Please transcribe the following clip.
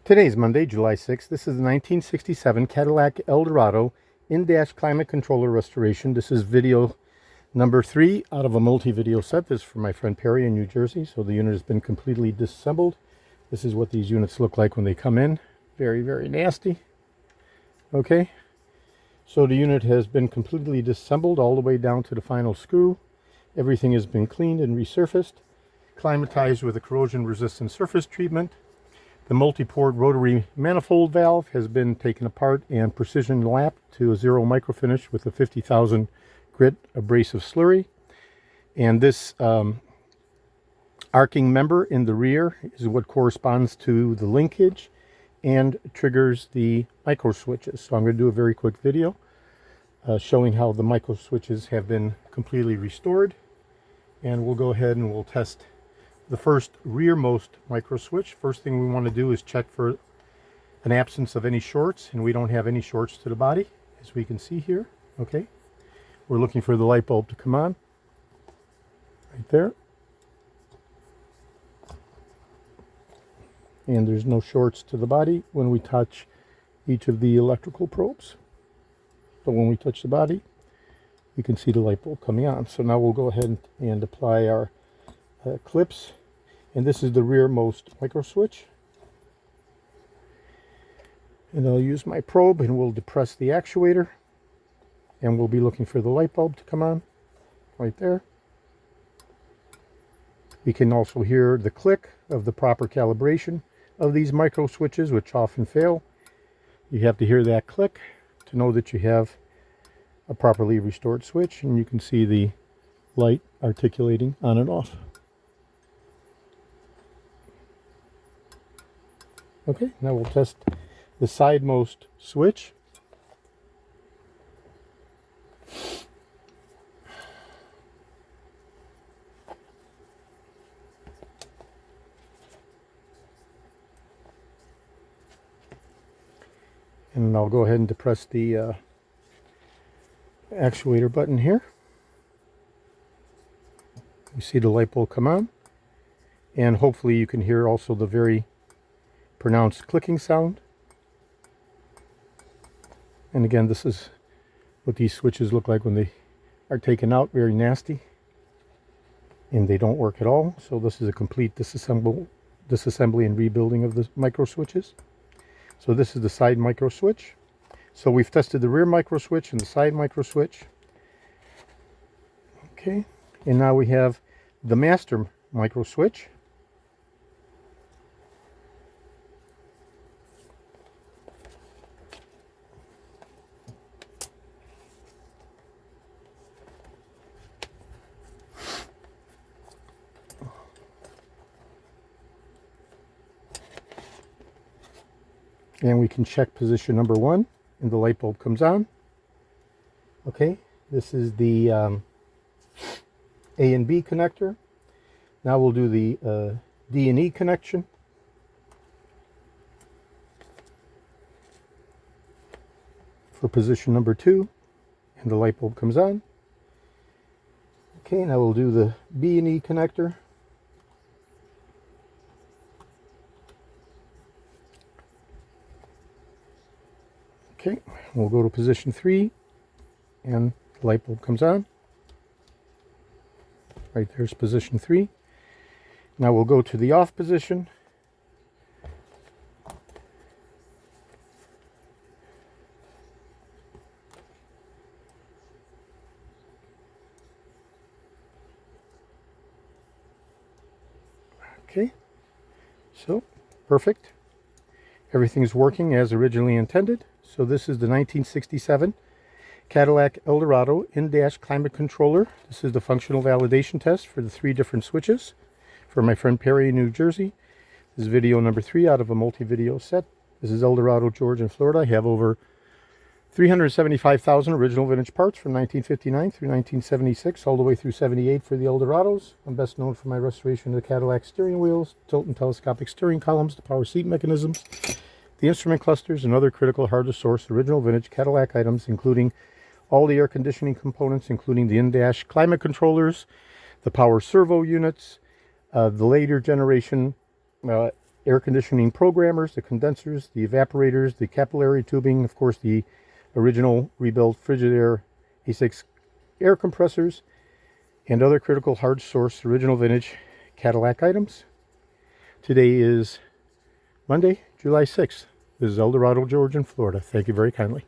Today's Monday, July 6th. This is the 1967 Cadillac Eldorado in-dash climate controller restoration. This is video number 3 out of a multi-video set. This is from my friend Perry in New Jersey. So the unit has been completely disassembled. This is what these units look like when they come in. Very, very nasty. Okay. So the unit has been completely disassembled all the way down to the final screw. Everything has been cleaned and resurfaced, climatized with a corrosion-resistant surface treatment. The multi-port rotary manifold valve has been taken apart and precision lapped to a zero microfinish with a 50,000 grit abrasive slurry. And this arcing member in the rear is what corresponds to the linkage and triggers the micro switches. So I'm going to do a very quick video showing how the micro switches have been completely restored. And we'll go ahead and we'll test the first rearmost micro switch. First thing we want to do is check for an absence of any shorts, and we don't have any shorts to the body, as we can see here. Okay, we're looking for the light bulb to come on right there, and there's no shorts to the body when we touch each of the electrical probes. But when we touch the body, you can see the light bulb coming on. So now we'll go ahead and apply our clips. And this is the rearmost micro switch. And I'll use my probe and we'll depress the actuator. And we'll be looking for the light bulb to come on right there. We can also hear the click of the proper calibration of these micro switches, which often fail. You have to hear that click to know that you have a properly restored switch, and you can see the light articulating on and off. Okay, now we'll test the sidemost switch. And I'll go ahead and depress the actuator button here. You see the light bulb come on, and hopefully you can hear also the very pronounced clicking sound. And again, this is what these switches look like when they are taken out. Very nasty, and they don't work at all. So this is a complete disassembly and rebuilding of the micro switches. So this is the side micro switch. So we've tested the rear micro switch and the side micro switch. Okay, and now we have the master micro switch. And we can check position number 1, and the light bulb comes on. Okay, this is the A and B connector. Now we'll do the D and E connection. For position number 2, and the light bulb comes on. Okay, now we'll do the B and E connector. Okay, we'll go to position 3, and the light bulb comes on. Right there's position 3. Now we'll go to the off position. Okay, so perfect. Everything's working as originally intended. So this is the 1967 Cadillac Eldorado in-dash climate controller. This is the functional validation test for the 3 different switches for my friend Perry in New Jersey. This is video number 3 out of a multi-video set. This is Eldorado, Georgia, and Florida. I have over 375,000 original vintage parts from 1959 through 1976, all the way through 78 for the Eldorados. I'm best known for my restoration of the Cadillac steering wheels, tilt and telescopic steering columns, the power seat mechanisms, the instrument clusters, and other critical hard-to-source original vintage Cadillac items, including all the air conditioning components, including the in-dash climate controllers, the power servo units, the later generation air conditioning programmers, the condensers, the evaporators, the capillary tubing, of course the original rebuilt Frigidaire A6 air compressors, and other critical hard source original vintage Cadillac items. Today is Monday, July 6th. This is Eldorado George in Florida. Thank you very kindly.